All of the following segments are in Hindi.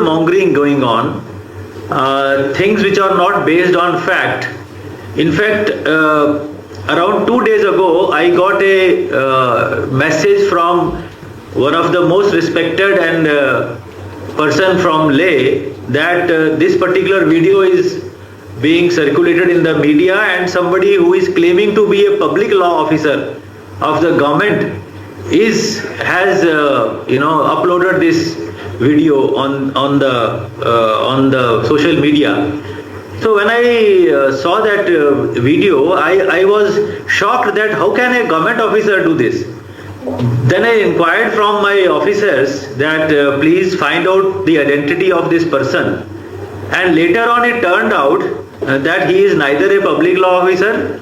mongering going on, things which are not based on fact. In fact, around 2 days ago, I got a message from one of the most respected and person from Leh that this particular video is being circulated in the media, and somebody who is claiming to be a public law officer of the government has uploaded this video on the social media. So when I saw that video, I was shocked that how can a government officer do this. Then I inquired from my officers that please find out the identity of this person, and later on it turned out that he is neither a public law officer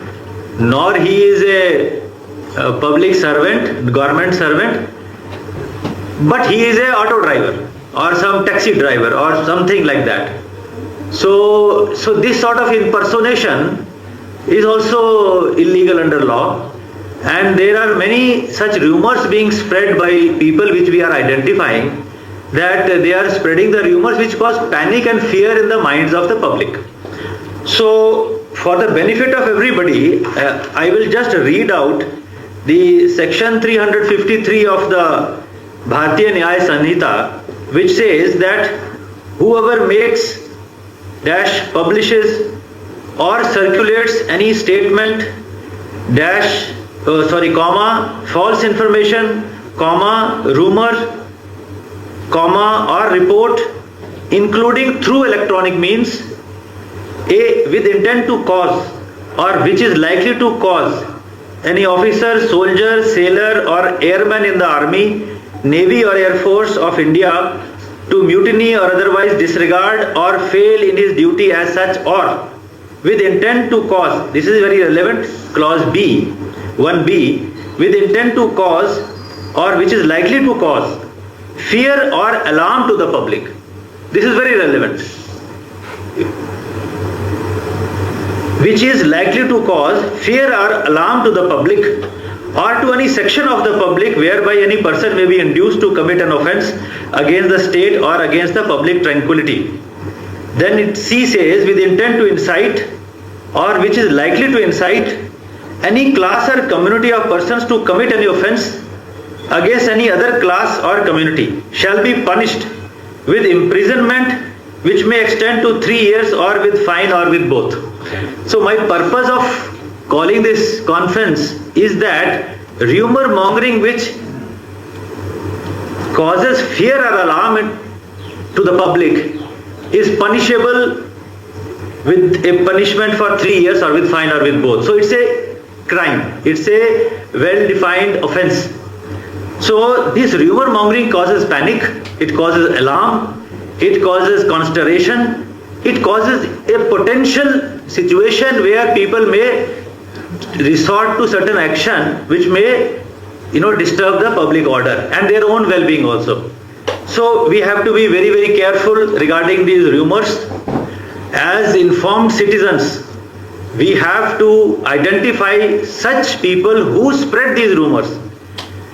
nor he is a public servant, government servant, but he is a auto driver or some taxi driver or something like that. So this sort of impersonation is also illegal under law, and there are many such rumors being spread by people which we are identifying, that they are spreading the rumors which cause panic and fear in the minds of the public. So for the benefit of everybody, I will just read out the section 353 of the Bharatiya Nyaya Sanhita, which says that whoever makes publishes or circulates any statement false information, rumor, or report, including through electronic means, with intent to cause or which is likely to cause any officer, soldier, sailor or airman in the Army, Navy or Air Force of India to mutiny or otherwise disregard or fail in his duty as such, or with intent to cause, this is very relevant, clause B, 1B, with intent to cause or which is likely to cause fear or alarm to the public. This is very relevant. Which is likely to cause fear or alarm to the public or to any section of the public whereby any person may be induced to commit an offence against the state or against the public tranquility. Then C says with intent to incite or which is likely to incite any class or community of persons to commit any offence against any other class or community shall be punished with imprisonment which may extend to 3 years or with fine or with both. So my purpose of calling this conference is that rumor mongering which causes fear or alarm to the public is punishable with a punishment for 3 years or with fine or with both. So it's a crime. It's a well-defined offense. So this rumor mongering causes panic, it causes alarm, it causes consternation, it causes a potential situation where people may resort to certain action which may disturb the public order and their own well-being also. So we have to be very, very careful regarding these rumors. As informed citizens, we have to identify such people who spread these rumors.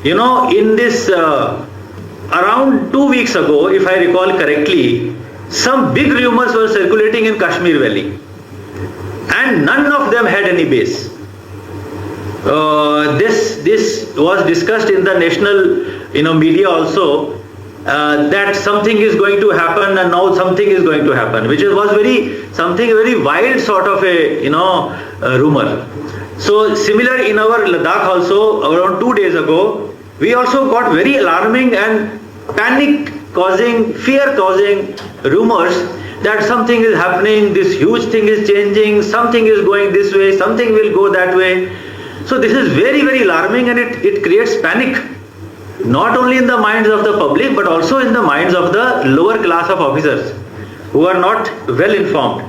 In this around 2 weeks ago, if I recall correctly, some big rumors were circulating in Kashmir Valley, and none of them had any base. This was discussed in the national media also, that something is going to happen and now something is going to happen, which was something very wild sort of a rumor. So similar in our Ladakh also, around 2 days ago, we also got very alarming and panic causing, fear causing rumors that something is happening, this huge thing is changing, something is going this way, something will go that way. So this is very, very alarming, and it creates panic, not only in the minds of the public but also in the minds of the lower class of officers who are not well informed.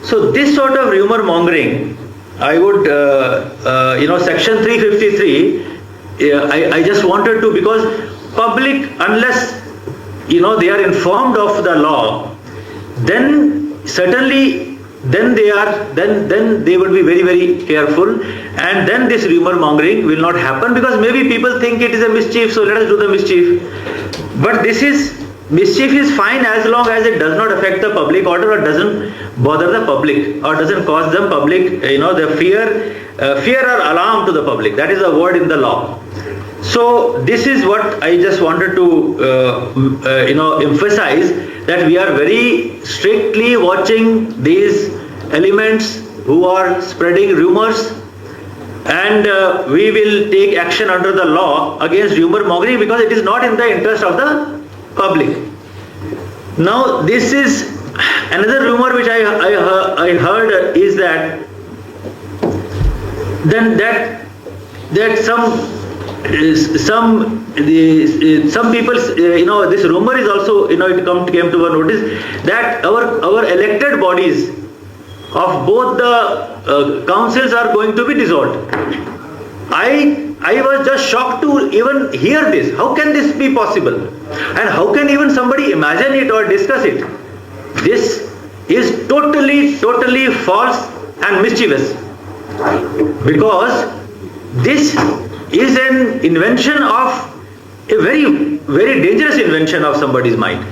So this sort of rumor mongering, I would, section 353, I just wanted to, because public, unless they are informed of the law, then certainly then they would be very, very careful, and then this rumor mongering will not happen, because maybe people think it is a mischief, so let us do the mischief. But this is mischief is fine as long as it does not affect the public order or doesn't bother the public or doesn't cause them public, the fear or alarm to the public. That is a word in the law. So this is what I just wanted to emphasize, that we are very strictly watching these elements who are spreading rumors, and we will take action under the law against rumor mongering, because it is not in the interest of the public. Now this is another rumor which I heard, is that some people, this rumor is also, it came to our notice that our elected bodies of both the councils are going to be dissolved. I was just shocked to even hear this. How can this be possible? And how can even somebody imagine it or discuss it? This is totally false and mischievous, because this is an invention of a very dangerous invention of somebody's mind,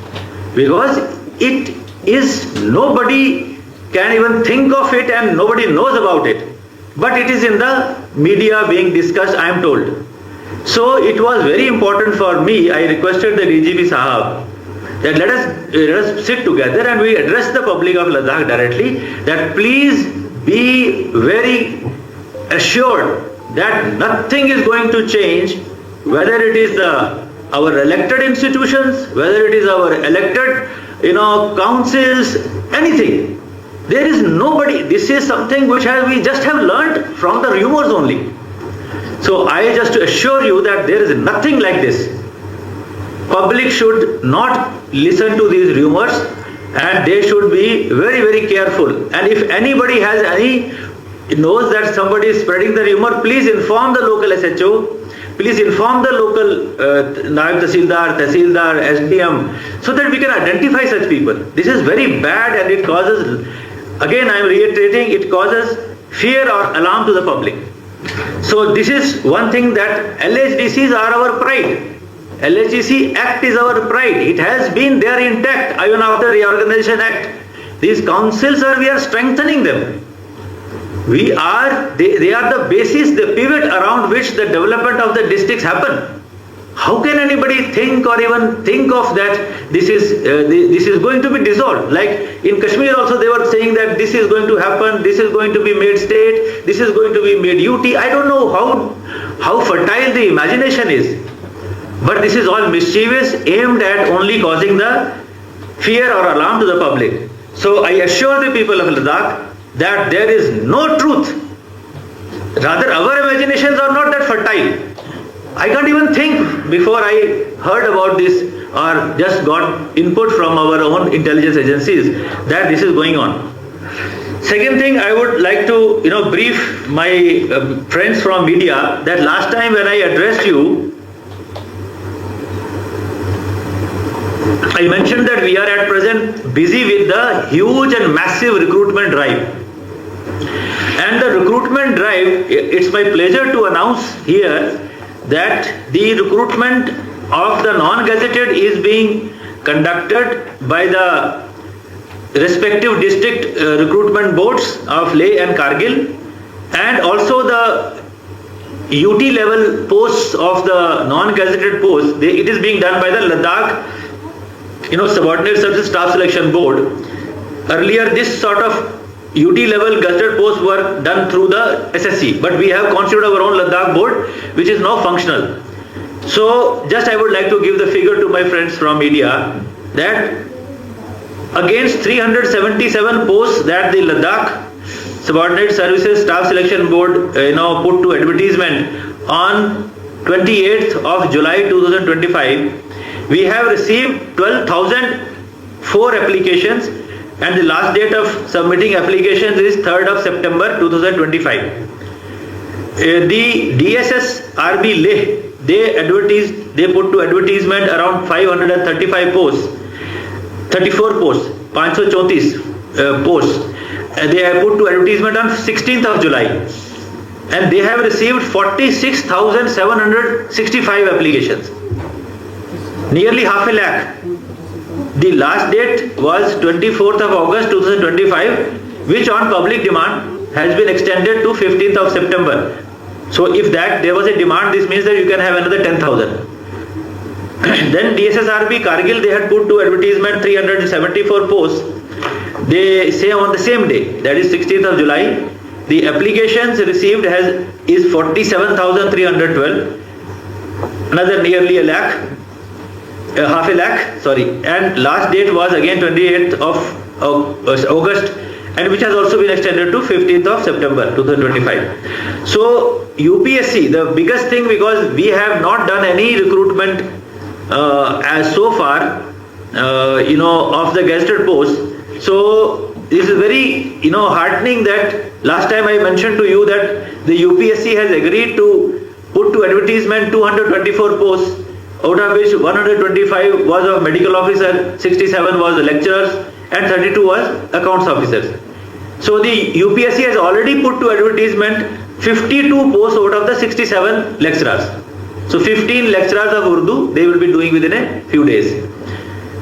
because it is, nobody can even think of it and nobody knows about it, but it is in the media being discussed, I am told. So it was very important for me. I requested the DGP Sahab that let us sit together and we address the public of Ladakh directly, that please be very assured that nothing is going to change, whether it is our elected institutions, whether it is our elected councils, anything. There is nobody. This is something which we just have learnt from the rumors only. So I just assure you that there is nothing like this. Public should not listen to these rumors, and they should be very careful. And if anybody knows that somebody is spreading the rumor, please inform the local SHO, please inform the local Naib Tahsildar, SDM, so that we can identify such people. This is very bad, and it causes, again I am reiterating, it causes fear or alarm to the public. So this is one thing, that LHDCs are our pride. LHDC Act is our pride. It has been there intact even after Reorganization Act. These councils we are strengthening them. They are the basis, the pivot around which the development of the districts happen. How can anybody think or even think of that this is going to be dissolved? Like in Kashmir also they were saying that this is going to happen, this is going to be made state, this is going to be made UT. I don't know how fertile the imagination is. But this is all mischievous, aimed at only causing the fear or alarm to the public. So I assure the people of Ladakh that there is no truth. Rather, our imaginations are not that fertile. I can't even think before I heard about this or just got input from our own intelligence agencies that this is going on. Second thing, I would like to brief my friends from media that last time when I addressed you, I mentioned that we are at present busy with the huge and massive recruitment drive. And the recruitment drive, it's my pleasure to announce here that the recruitment of the non-gazetted is being conducted by the respective district recruitment boards of Leh and Kargil, and also the UT level posts of the non-gazetted posts. It is being done by the Ladakh Subordinate Services Staff Selection Board. Earlier this sort of UT level gazetted posts were done through the SSC, but we have constituted our own Ladakh board which is now functional. So just I would like to give the figure to my friends from media that against 377 posts that the Ladakh Subordinate Services Staff Selection Board put to advertisement on 28th of July 2025, we have received 12,004 applications, and the last date of submitting applications is 3rd of September 2025. The DSS RB Leh, they put to advertisement around 535 posts, 34 posts, 534 posts. They have put to advertisement on 16th of July, and they have received 46,765 applications. Nearly half a lakh. the last date was 24th of August 2025, which on public demand has been extended to 15th of September. So if that there was a demand, this means that you can have another 10,000. Then DSSRB Kargil, they had put to advertisement 374 posts. They say on the same day, that is 16th of July, the applications received is 47,312, another nearly a lakh, half a lakh, sorry, and last date was again 28th of August, and which has also been extended to 15th of September 2025. So UPSC, the biggest thing, because we have not done any recruitment as so far, of the gazetted posts. So this is very, heartening that last time I mentioned to you that the UPSC has agreed to put to advertisement 224 posts, out of which 125 was of medical officer, 67 was the lecturers, and 32 was accounts officers. So the UPSC has already put to advertisement 52 posts out of the 67 lecturers. So 15 lecturers of Urdu they will be doing within a few days.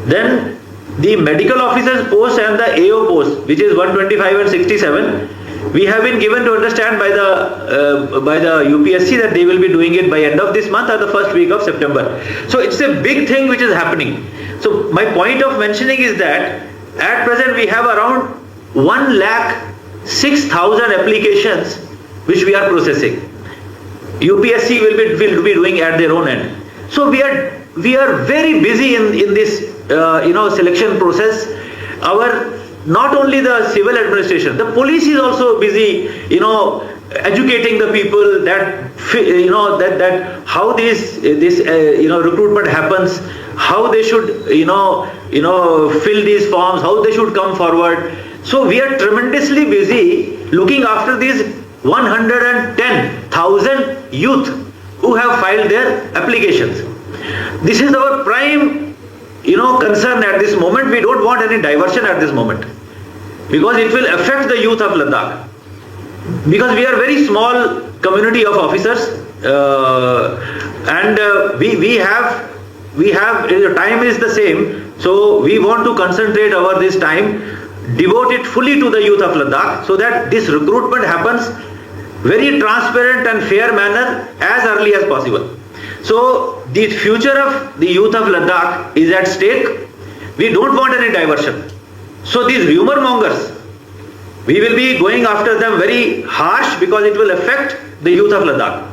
Then the medical officers post and the AO post, which is 125 and 67, we have been given to understand by the UPSC that they will be doing it by end of this month or the first week of September. So it's a big thing which is happening. So my point of mentioning is that at present we have around 1,06,000 applications which we are processing. UPSC will be doing at their own end. So we are very busy in this selection process. Not only the civil administration, the police is also busy educating the people that that how this recruitment happens, how they should fill these forms, how they should come forward. So we are tremendously busy looking after these 110,000 youth who have filed their applications. This is our prime concern at this moment. We don't want any diversion at this moment, because it will affect the youth of Ladakh. Because we are very small community of officers, and we have time is the same. So we want to concentrate this time, devote it fully to the youth of Ladakh, so that this recruitment happens very transparent and fair manner as early as possible. So the future of the youth of Ladakh is at stake. We don't want any diversion. So these rumor mongers, we will be going after them very harsh, because it will affect the youth of Ladakh.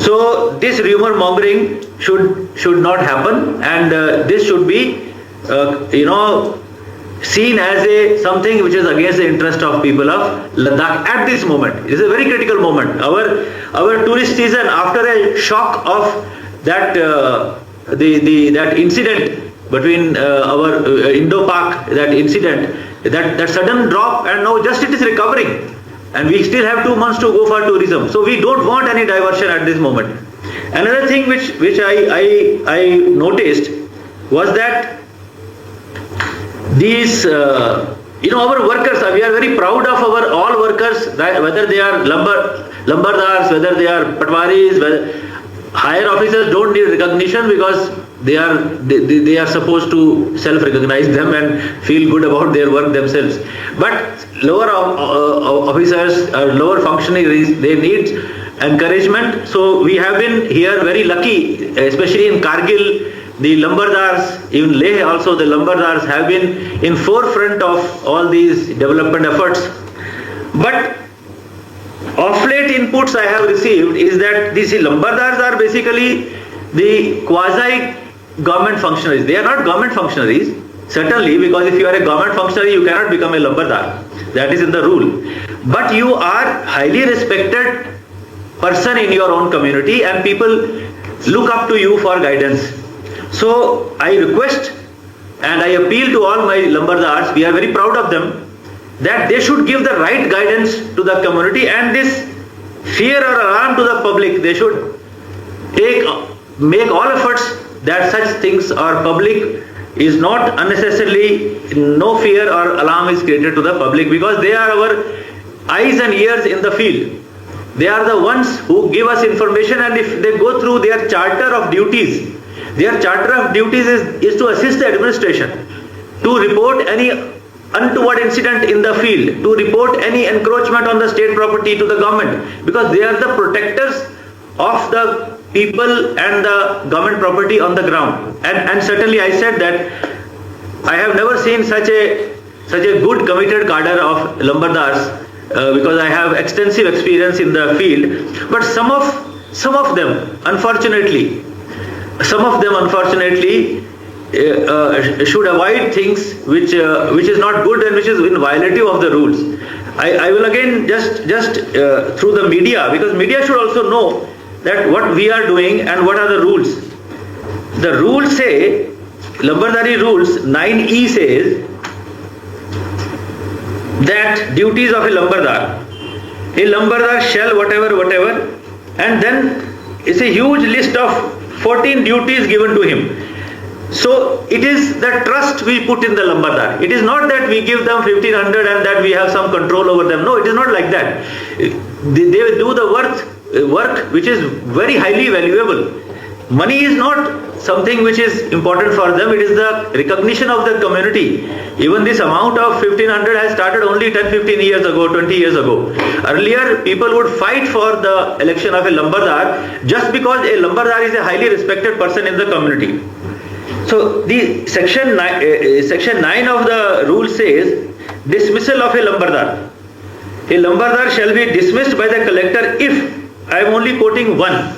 So this rumor mongering should not happen, and this should be seen as something which is against the interest of people of Ladakh at this moment. It is a very critical moment. Our tourist season, after a shock of that that incident between our Indo-Pak, that incident, that sudden drop, and now just it is recovering, and we still have 2 months to go for tourism. So we don't want any diversion at this moment. Another thing which I noticed was that these our workers, we are very proud of our all workers, whether they are lumbardars, whether they are patwaris, whether higher officers don't need recognition, because they are supposed to self-recognize them and feel good about their work themselves. But lower officers or lower functionaries, they need encouragement. So we have been here very lucky, especially in Kargil. The lumbardars, even Leh also, the lumbardars have been in forefront of all these development efforts. But of late inputs I have received is that these lumbardars are basically the quasi-government functionaries. They are not government functionaries, certainly, because if you are a government functionary, you cannot become a lumbardar. That is in the rule. But you are highly respected person in your own community, and people look up to you for guidance. So I request and I appeal to all my lumbardars, we are very proud of them, that they should give the right guidance to the community, and this fear or alarm to the public, they should make all efforts that such things are public is not unnecessarily, no fear or alarm is created to the public, because they are our eyes and ears in the field. They are the ones who give us information, and if they go through their charter of duties, their charter of duties is to assist the administration. to report any untoward incident in the field, to report any encroachment on the state property to the government, because they are the protectors of the people and the government property on the ground. And certainly I said that I have never seen such a good committed cadre of Lambardars, because I have extensive experience in the field. But some of them, unfortunately, should avoid things which is not good and which is in violative of the rules. I will again just through the media, because media should also know that what we are doing and what are the rules. The rules say, Lambardari rules 9E says that duties of a Lambardar shall whatever, and then it's a huge list of 14 duties given to him. So it is the trust we put in the Lambardar. It is not that we give them 1500 and that we have some control over them. No, it is not like that. They do the work which is very highly valuable. Money is not something which is important for them. It is the recognition of the community. Even this amount of 1500 has started only 10-15 years ago, 20 years ago. Earlier, people would fight for the election of a Lambardar just because a Lambardar is a highly respected person in the community. So the section 9 of the rule says dismissal of a Lambardar. A Lambardar shall be dismissed by the collector if, I am only quoting one,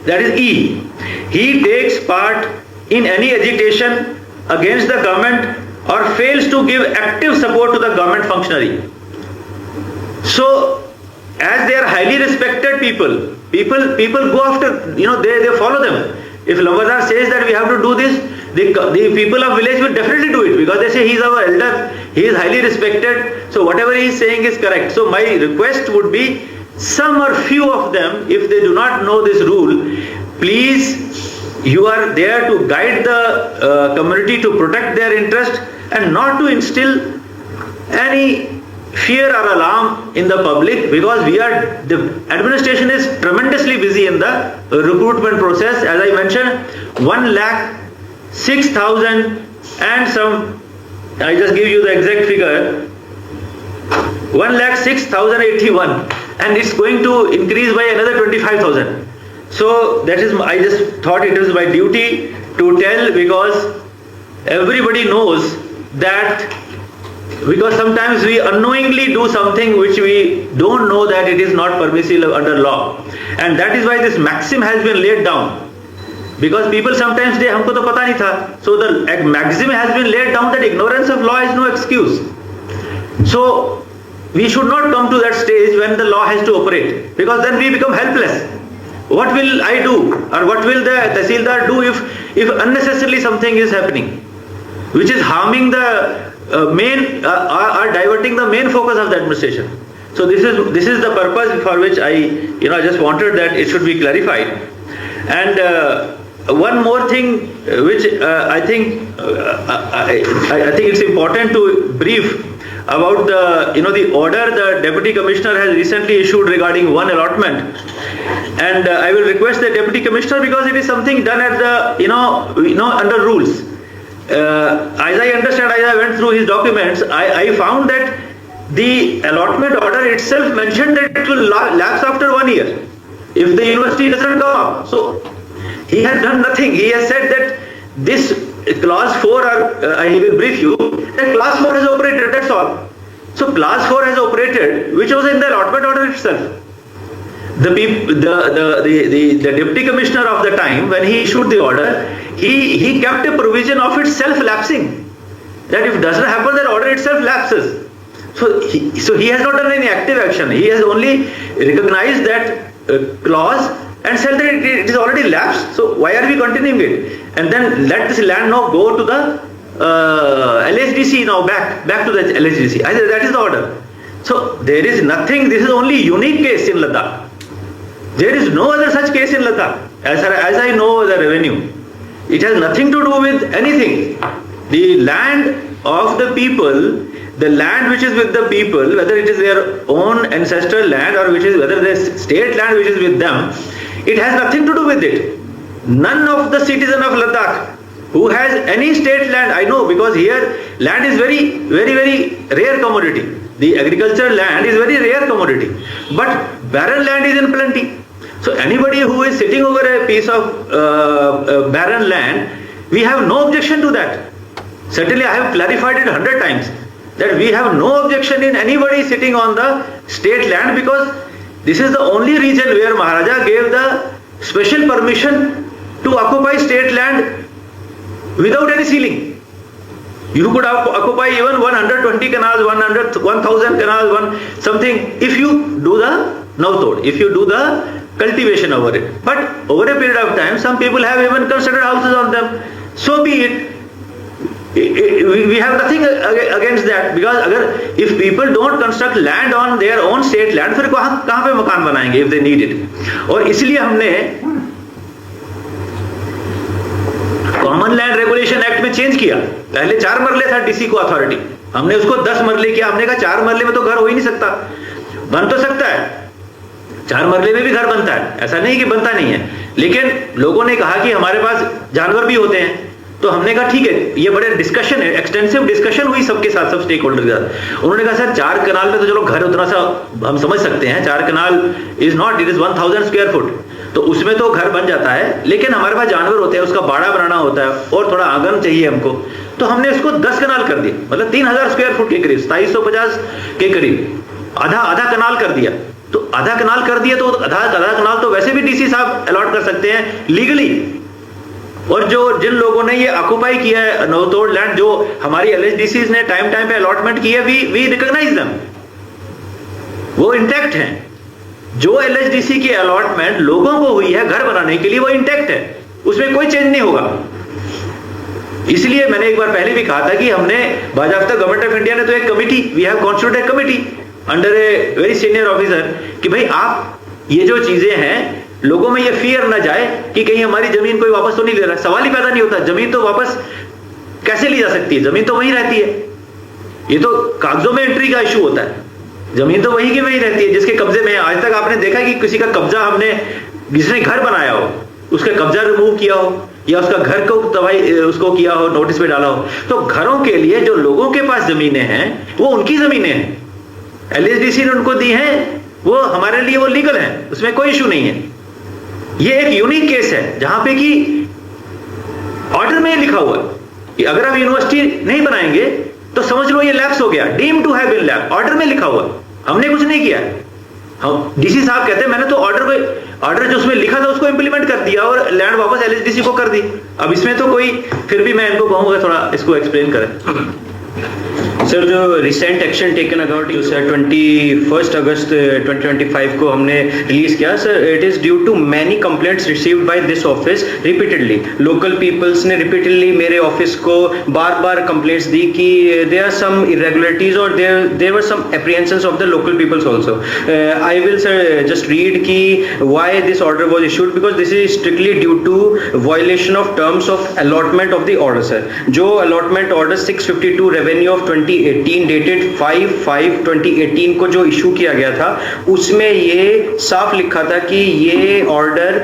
that is E, he takes part in any agitation against the government or fails to give active support to the government functionary. So as they are highly respected people go after, they follow them. If Lambardar says that we have to do this, the people of village will definitely do it, because they say he is our elder, he is highly respected, so whatever he is saying is correct. So my request would be, some or few of them, if they do not know this rule, please, you are there to guide the community, to protect their interest and not to instill any fear or alarm in the public, because the administration is tremendously busy in the recruitment process. As I mentioned, 1,06,000 and some, I just give you the exact figure, 1,06,081, and it's going to increase by another 25,000. So that is, I just thought it is my duty to tell, because everybody knows that, because sometimes we unknowingly do something which we don't know that it is not permissible under law, and that is why this maxim has been laid down. Because people sometimes say, humko to pata nahi tha. So the maxim has been laid down that ignorance of law is no excuse. So we should not come to that stage when the law has to operate, because then we become helpless. What will I do, or what will the Tahsildar do if unnecessarily something is happening, which is harming the main, or diverting the main focus of the administration. So this is the purpose for which I just wanted that it should be clarified. And one more thing which I think it's important to brief about the order the Deputy Commissioner has recently issued regarding one allotment, and I will request the Deputy Commissioner, because it is something done at the under rules. As I understand, as I went through his documents, I found that the allotment order itself mentioned that it will lapse after 1 year if the university doesn't come up. So he has done nothing. He has said that this clause 4, I will brief you, that clause 4 has operated, that's all. So clause 4 has operated, which was in the allotment order itself. The Deputy Commissioner of the time, when he issued the order, he kept a provision of it self-lapsing, that if it doesn't happen, that order itself lapses. So he has not done any active action. He has only recognized that clause and said that it is already lapsed, so why are we continuing it? And then let this land now go to the LHDC, now back to the LHDC. I said that is the order. So there is nothing, this is only unique case in Ladakh. There is no other such case in Ladakh, as I know the revenue. It has nothing to do with anything. The land of the people, the land which is with the people, whether it is their own ancestral land or whether the state land which is with them, it has nothing to do with it. None of the citizen of Ladakh who has any state land, I know, because here land is very, very, very rare commodity. The agricultural land is very rare commodity, but barren land is in plenty. So anybody who is sitting over a piece of barren land, we have no objection to that. Certainly I have clarified it 100 times that we have no objection in anybody sitting on the state land, because this is the only region where Maharaja gave the special permission to occupy state land without any ceiling. You could occupy even 120 canals, 1000 canals, something, if you do the Navtod, if you do the cultivation over it. But over a period of time, some people have even constructed houses on them. So be it. We have nothing against that, because if people don't construct land on their own state land, फिर कहाँ पे मकान बनाएंगे if they need it. और इसलिए हमने कॉमन लैंड रेगुलेशन एक्ट में चेंज किया. पहले 4 मरले था डीसी को अथॉरिटी, हमने उसको 10 मरले किया. हमने कहा 4 मरले में तो घर हो ही नहीं सकता. बन तो सकता है, 4 मरले में भी घर बनता है, ऐसा नहीं कि बनता नहीं है. लेकिन लोगों ने कहा कि हमारे पास जानवर भी होते हैं, तो हमने कहा ठीक है. ये बड़े डिस्कशन है, एक्सटेंसिव डिस्कशन हुई सबके साथ, सब स्टेक होल्डर के साथ. उन्होंने कहा सर 4 कनाल में तो चलो घर उतना सा हम समझ सकते हैं, 4 kanal is not, it is 1000 square foot, तो उसमें तो घर बन जाता है. लेकिन हमारे पास जानवर होते हैं, उसका बाड़ा बनाना होता है और थोड़ा आंगन चाहिए हमको, तो हमने इसको 10 कनाल कर दिया. मतलब 3000 स्क्वायर फुट के करीब, 2750 के करीब, आधा कनाल कर दिया. तो आधा कनाल कर दिया, तो आधा कनाल तो वैसे भी डीसी साहब अलॉट कर सकते हैं लीगली. और जो जिन लोगों ने ये ऑक्युपाई किया है नवतोड़ लैंड, जो हमारी एलएचडीसीज ने टाइम पे अलॉटमेंट की है, वी रिकॉग्नाइज देम, वो इंटैक्ट हैं. जो एलएचडीसी की अलॉटमेंट लोगों को हुई है घर बनाने के लिए, वो इंटैक्ट है, उसमें कोई चेंज नहीं होगा. इसलिए मैंने एक बार पहले भी कहा था कि हमने बाजाफ्ता गवर्नमेंट ऑफ इंडिया ने तो एक committee, we have constituted committee under a very senior officer, कि भाई आप ये जो चीजें हैं, लोगों में ये फियर ना जाए कि कहीं हमारी जमीन कोई वापस तो नहीं ले रहा. सवाल ही पैदा नहीं होता, जमीन तो वापस कैसे ली जा सकती है, जमीन तो वहीं रहती है. ये तो कागजों में एंट्री का इशू होता है, जमीन तो वहीं की वहीं रहती है जिसके कब्जे में है. आज तक आपने देखा कि किसी का कब्जा हमने, जिसने घर बनाया हो उसका कब्जा रिमूव किया हो, या उसका घर को तबाही उसको किया हो, नोटिस पे डाला हो. तो घरों के लिए जो लोगों के पास जमीनें हैं वो उनकी जमीनें हैं, एलएचडीसी ने उनको दी हैं, वो हमारे लिए वो लीगल है, उसमें कोई इशू नहीं है. ये एक यूनिक केस है जहां पे कि ऑर्डर में लिखा हुआ है कि अगर आप यूनिवर्सिटी नहीं बनाएंगे तो समझ लो ये लैप्स हो गया, deem to have been lapse. Order में लिखा हुआ, हमने कुछ नहीं किया. हम डीसी साहब कहते हैं मैंने तो ऑर्डर जो उसमें लिखा था उसको इंप्लीमेंट कर दिया और लैंड वापस एलएचडीसी को कर दी. अब इसमें तो कोई, फिर भी मैं इनको कहूंगा थोड़ा इसको एक्सप्लेन करें. सर, जो recent action taken about you sir, 21 अगस्त 2025 को हमने रिलीज किया sir. It is due to many complaints received by this office repeatedly. Local peoples ने रिपीटेडली मेरे ऑफिस को बार कंप्लेंट्स दी कि देयर आर सम इरेगुलरिटीज और there were some apprehensions of the local peoples also. I will sir just read कि why this order was issued, because this is strictly due to violation of terms of allotment of the order. Sir, जो allotment order 652 revenue of 2018 dated 5/5/2018 को जो इशू किया गया था, उसमें ये साफ लिखा था कि ये ऑर्डर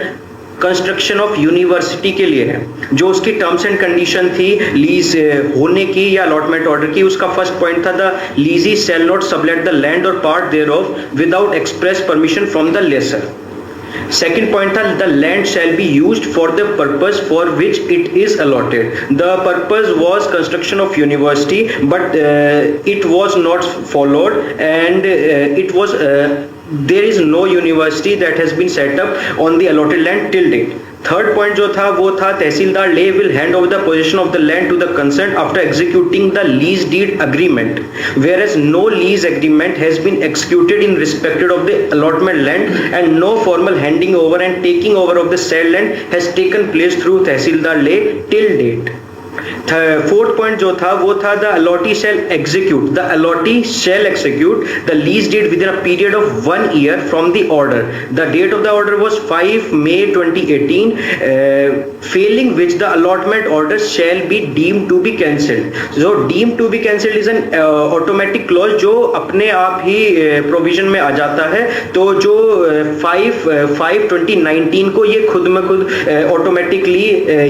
कंस्ट्रक्शन ऑफ यूनिवर्सिटी के लिए है. जो उसकी टर्म्स एंड कंडीशन थी लीज होने की या अलॉटमेंट ऑर्डर की, उसका फर्स्ट पॉइंट था the lessee shall not sublet the land और part thereof without express permission from the lessor. Second point था the land shall be used for the purpose for which it is allotted. The purpose was construction of university, but it was not followed, and it was there is no university that has been set up on the allotted land till date. Third point जो था वो था tehsildar Leh will hand over the position of the land to the concern after executing the lease deed agreement, whereas no lease agreement has been executed in respected of the allotment land and no formal handing over and taking over of the said land has taken place through tehsildar Leh till date. Fourth point जो था वो था the allottee shall execute the lease deed within a period of 1 year from the order. The date of the order was 5 May 2018, failing which the allotment order shall be deemed to be cancelled. जो deemed to be cancelled is an automatic clause जो अपने आप ही प्रोविजन में आ जाता है. तो जो 5/5/2019 को ये खुद में खुद ऑटोमेटिकली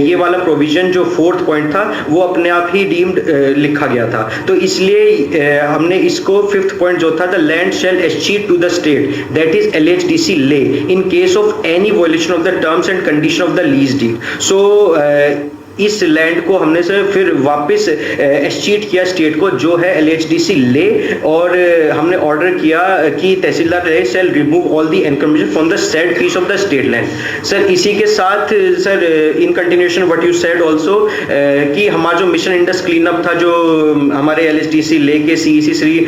ये वाला प्रोविजन जो फोर्थ पॉइंट था वो अपने आप ही डीम्ड लिखा गया था. तो इसलिए हमने इसको फिफ्थ पॉइंट जो था the land shall escheat to the state that is LHDC Leh in case of any violation of the terms and condition of the lease deed. So इस लैंड को हमने से फिर वापस एस्चीट किया स्टेट को जो है LHDC ले, और हमने ऑर्डर किया कि tehsildar Leh shall remove all the encumbrance from the said piece of the state land. Sir इसी के साथ sir in continuation what you said also कि हमारा जो मिशन इंडस क्लीन अप था जो हमारे LHDC ले के CEC श्री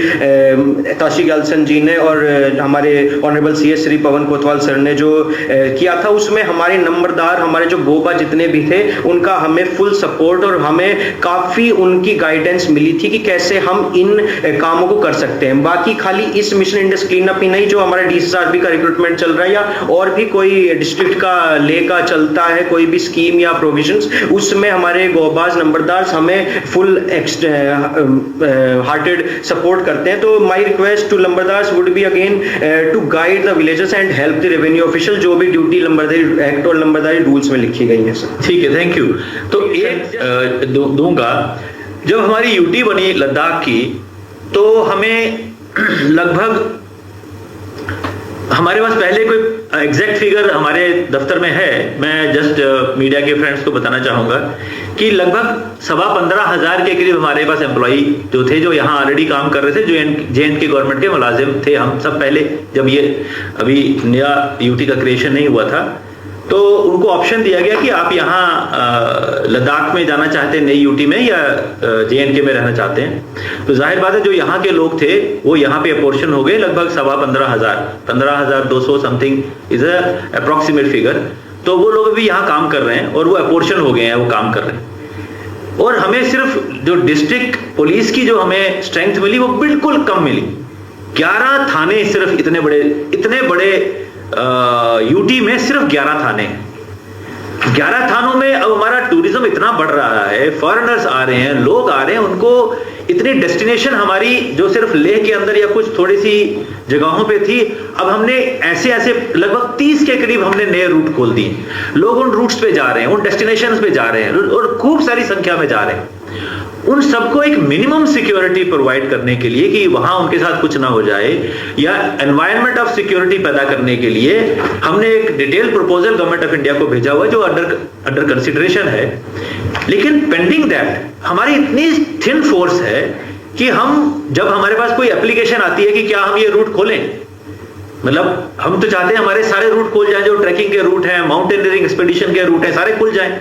ताशी गालसन जी ने और हमारे honourable CS Shri Pawan Kotwal sir ने जो किया था, उसमें हमारे नंबरदार हमारे जो गोबा जितने भी थे उनका हमें फुल सपोर्ट और हमें काफी उनकी गाइडेंस मिली थी कि कैसे हम इन कामों को कर सकते हैं. बाकी खाली इस मिशन इंडस क्लीन अप ही नहीं, जो हमारा DSRB का रिक्रूटमेंट चल रहा है या और भी कोई डिस्ट्रिक्ट का ले का चलता है कोई भी स्कीम या प्रोविजंस, उसमें हमारे गोबाज नंबरदार हमें फुल हार्टेड सपोर्ट करते हैं. तो my request to numbardars would be again to guide the villages and help the revenue official जो भी ड्यूटी नंबरदारी एक्ट और नंबरदारी रूल्स में लिखी गई है. सर ठीक है, थैंक यू. तो एक दूंगा, जब हमारी यूटी बनी लद्दाख की तो हमें लगभग हमारे पास पहले कोई एग्जैक्ट फिगर हमारे दफ्तर में है, मैं जस्ट मीडिया के फ्रेंड्स को बताना चाहूंगा कि लगभग 15,500 के करीब हमारे पास एम्प्लॉई जो थे जो यहाँ ऑलरेडी काम कर रहे थे, जो JNK गवर्नमेंट के मुलाजिम थे. हम सब पहले जब ये अभी नया यूटी का क्रिएशन नहीं हुआ था तो उनको ऑप्शन दिया गया कि आप यहाँ लद्दाख में जाना चाहते हैं नई यूटी में या JNK में रहना चाहते हैं. तो जाहिर बात है जो यहाँ के लोग थे वो यहाँ पे अपोर्शन हो गए लगभग 15,200 समथिंग इज अप्रोक्सीमेट फिगर. तो वो लोग भी यहाँ काम कर रहे हैं और वो अपोर्शन हो गए हैं, वो काम कर रहे हैं. और हमें सिर्फ जो डिस्ट्रिक्ट पुलिस की जो हमें स्ट्रेंथ मिली वो बिल्कुल कम मिली. 11 थाने, सिर्फ इतने बड़े यूटी में सिर्फ 11 थाने. 11 थानों में अब हमारा टूरिज्म इतना बढ़ रहा है, फॉरेनर्स आ रहे हैं, लोग आ रहे हैं, उनको इतनी डेस्टिनेशन हमारी जो सिर्फ लेह के अंदर या कुछ थोड़ी सी जगहों पे थी, अब हमने ऐसे लगभग 30 के करीब हमने नए रूट खोल दिए. लोग उन रूट्स पे जा रहे हैं, उन डेस्टिनेशंस पे जा रहे हैं और खूब सारी संख्या में जा रहे हैं. उन सबको एक मिनिमम सिक्योरिटी प्रोवाइड करने के लिए कि वहां उनके साथ कुछ ना हो जाए या एनवायरनमेंट ऑफ सिक्योरिटी पैदा करने के लिए हमने एक detail proposal government of India को भेजा हुआ जो अंडर कंसिडरेशन है. लेकिन पेंडिंग दैट हमारी इतनी थिन फोर्स है कि हम जब हमारे पास कोई एप्लीकेशन आती है कि क्या हम ये रूट खोलें, मतलब हम तो चाहते हैं हमारे सारे रूट खुल जाएं, जो ट्रैकिंग के रूट हैं, माउंटेनियरिंग एक्सपेडिशन के रूट हैं, सारे खुल जाएं.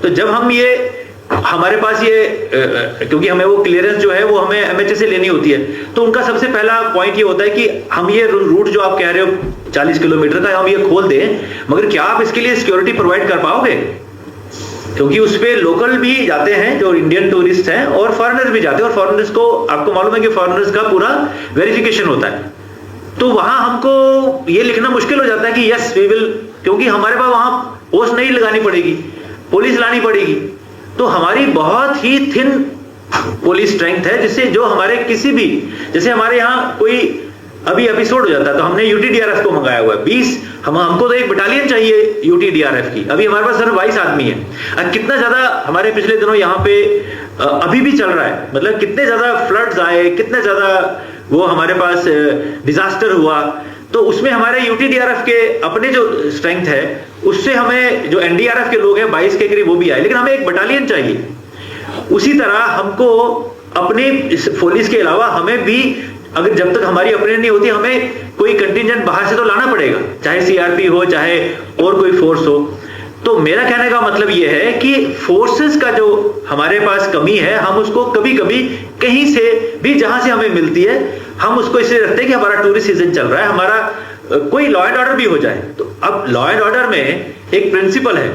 तो जब हम ये हमारे पास ये क्योंकि हमें वो क्लियरेंस जो है वो हमें MHA से लेनी होती है, तो उनका सबसे पहला पॉइंट ये होता है कि हम ये रूट जो आप कह रहे हो 40 किलोमीटर का हम ये खोल दें, मगर क्या आप इसके लिए सिक्योरिटी प्रोवाइड कर पाओगे? क्योंकि उस पे लोकल भी जाते हैं जो इंडियन टूरिस्ट हैं और फॉरेनर्स भी जाते हैं, और फॉरेनर्स को आपको मालूम है कि फॉरेनर्स का पूरा वेरिफिकेशन होता है. तो वहां हमको ये लिखना मुश्किल हो जाता है कि यस वी विल, क्योंकि हमारे पास वहां पोस्ट नहीं लगानी पड़ेगी, पुलिस लानी पड़ेगी. तो हमारी बहुत ही थिन पुलिस स्ट्रेंथ है जिससे जो हमारे किसी भी, जैसे हमारे यहाँ कोई अभी एपिसोड हो जाता है तो हमने UTDRF को मंगाया हुआ है 20, हमको तो एक बटालियन चाहिए UTDRF की. अभी हमारे पास सिर्फ 22 आदमी है. और कितना ज्यादा हमारे पिछले दिनों यहाँ पे अभी भी चल रहा है, मतलब कितने ज्यादा फ्लड्स आए, कितने ज्यादा वो हमारे पास डिजास्टर हुआ. तो उसमें हमारे UTDRF के अपने जो स्ट्रेंथ है उससे हमें जो NDRF के लोग हैं 22 के करीब वो भी आए, लेकिन हमें एक बटालियन चाहिए. उसी तरह हमको अपने पुलिस के अलावा हमें भी, अगर जब तक हमारी अपनी नहीं होती, हमें कोई कंटिजेंट बाहर से तो लाना पड़ेगा, चाहे CRP हो चाहे और कोई फोर्स हो. तो मेरा कहने का मतलब यह है कि फोर्सेस का जो हमारे पास कमी है, हम उसको कभी कभी कहीं से भी जहां से हमें मिलती है हम उसको इसलिए रखते हैं कि हमारा टूरिस्ट सीजन चल रहा है, हमारा कोई लॉ एंड ऑर्डर भी हो जाए. तो अब लॉ एंड ऑर्डर में एक प्रिंसिपल है,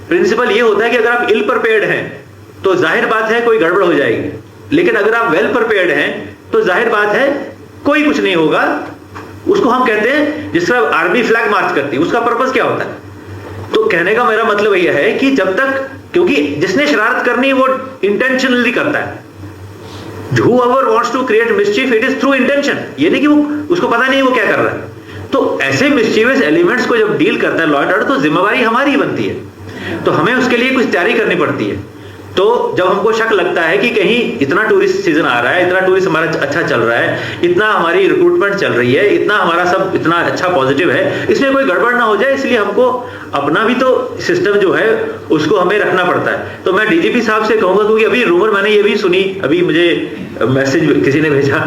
प्रिंसिपल ये होता है कि अगर आप इल प्रिपेयर्ड हैं तो जाहिर बात है कोई गड़बड़ हो जाएगी, लेकिन अगर आप वेल प्रिपेयर्ड हैं तो जाहिर बात है कोई कुछ नहीं होगा। उसको हम कहते हैं जिस तरह आर्मी फ्लैग मार्च करती है, उसका पर्पस क्या होता है? तो कहने का मेरा मतलब यह है कि जब तक, क्योंकि जिसने शरारत करनी है वो इंटेंशनली करता है। whoever wants to create mischief, it is through intention। ये नहीं कि वो उसको पता नहीं वो क्या कर रहा है। तो ऐसे मिस्चीवियस एलिमेंट्स को जब डील करता है लॉ एंड ऑर्डर, तो जिम्मेवारी हमारी ही बनती है। तो हमें उसके लिए कुछ तैयारी करनी पड़ती है। तो जब हमको शक लगता है कि कहीं इतना टूरिस्ट सीजन आ रहा है, इतना टूरिस्ट हमारा अच्छा चल रहा है, इतना हमारी रिक्रूटमेंट चल रही है, इतना हमारा सब इतना अच्छा पॉजिटिव है, इसमें कोई गड़बड़ ना हो जाए, इसलिए हमको अपना भी तो सिस्टम जो है उसको हमें रखना पड़ता है। तो मैं डीजीपी साहब से कहूंगा, क्योंकि अभी रूमर मैंने ये भी सुनी, अभी मुझे मैसेज किसी ने भेजा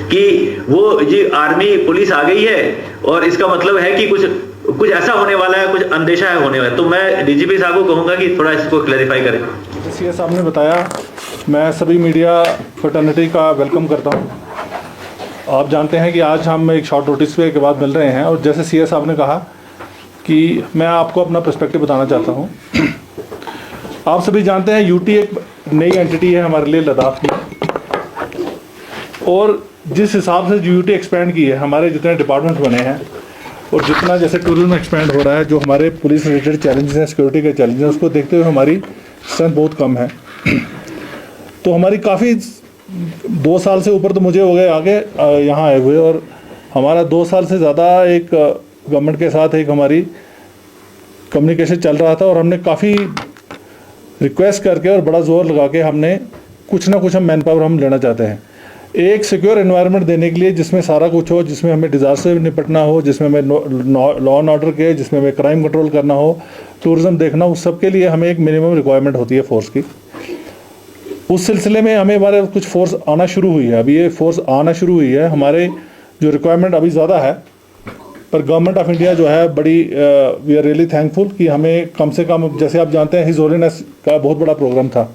कि वो जी आर्मी पुलिस आ गई है और इसका मतलब है कि कुछ ऐसा होने वाला है, कुछ अंदेशा है होने वाला है। तो मैं डीजीपी साहब को कहूंगा कि थोड़ा इसको क्लैरिफाई करें। सीएस साहब ने बताया, मैं सभी मीडिया फ्रेटर्निटी का वेलकम करता हूं। आप जानते हैं कि आज हम एक शॉर्ट नोटिस पे के बाद मिल रहे हैं, और जैसे सीएस साहब ने कहा कि मैं आपको अपना पर्सपेक्टिव बताना चाहता हूं। आप सभी जानते हैं यूटी एक नई एंटिटी है हमारे लिए लद्दाख की, और जिस हिसाब से यूटी एक्सपेंड की है, हमारे जितने डिपार्टमेंट बने हैं और जितना जैसे टूरिज्म एक्सपेंड हो रहा है, जो हमारे पुलिस रिलेटेड चैलेंजेस हैं, सिक्योरिटी के चैलेंजेस हैं, उसको देखते हुए हमारी स्ट्रेंथ बहुत कम है। तो हमारी काफ़ी 2 साल से ऊपर तो मुझे हो गए आगे यहाँ आए हुए, और हमारा 2 साल से ज़्यादा एक गवर्नमेंट के साथ एक हमारी कम्युनिकेशन चल रहा था, और हमने काफ़ी रिक्वेस्ट करके और बड़ा जोर लगा के हमने कुछ ना कुछ हम मैन पावर हम लेना चाहते हैं, एक सिक्योर एनवायरनमेंट देने के लिए जिसमें सारा कुछ हो, जिसमें हमें डिज़ास्टर से निपटना हो, जिसमें हमें लॉ एंड ऑर्डर के, जिसमें हमें क्राइम कंट्रोल करना हो, टूरिज्म देखना, उस सब के लिए हमें एक मिनिमम रिक्वायरमेंट होती है फोर्स की। उस सिलसिले में हमें हमारे कुछ फोर्स आना शुरू हुई है। अभी ये फोर्स आना शुरू हुई है, हमारे जो रिक्वायरमेंट अभी ज़्यादा है, पर गवर्नमेंट ऑफ इंडिया जो है बड़ी वी आर रियली थैंकफुल कि हमें कम से कम, जैसे आप जानते हैं हिज होलीनेस का बहुत बड़ा प्रोग्राम था,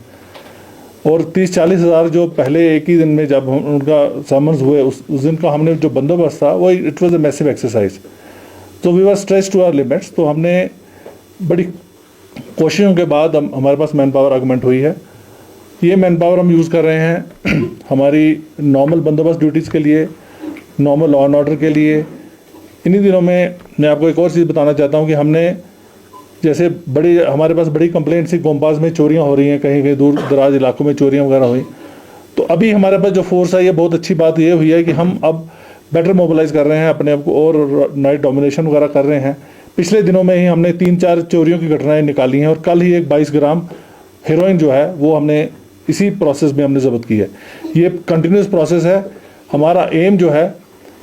और 30-40 हज़ार जो पहले एक ही दिन में जब उनका समन्स हुए, उस दिन का हमने जो बंदोबस्त था वो it was a massive exercise. तो we were stretch to our limits. तो हमने बड़ी कोशिशों के बाद हमारे पास मैन पावर आगमेंट हुई है। ये मैन पावर हम यूज़ कर रहे हैं हमारी नॉर्मल बंदोबस्त ड्यूटीज़ के लिए, नॉर्मल लॉ एंड ऑर्डर के लिए। इन्हीं दिनों में मैं आपको एक और चीज़ बताना चाहता हूँ कि हमने जैसे हमारे पास बड़ी कंप्लेंट थी, गोमपास में चोरियां हो रही हैं, कहीं कहीं दूर दराज इलाकों में चोरियां वगैरह हुई। तो अभी हमारे पास जो फोर्स है, ये बहुत अच्छी बात ये हुई है कि हम अब बेटर मोबिलाइज कर रहे हैं अपने आप को, और नाइट डोमिनेशन वगैरह कर रहे हैं। पिछले दिनों में ही हमने 3-4 चोरियों की घटनाएं निकाली हैं, और कल ही एक 22 ग्राम हेरोइन जो है वो हमने इसी प्रोसेस में हमने जब्त की है। ये कंटिन्यूस प्रोसेस है। हमारा एम जो है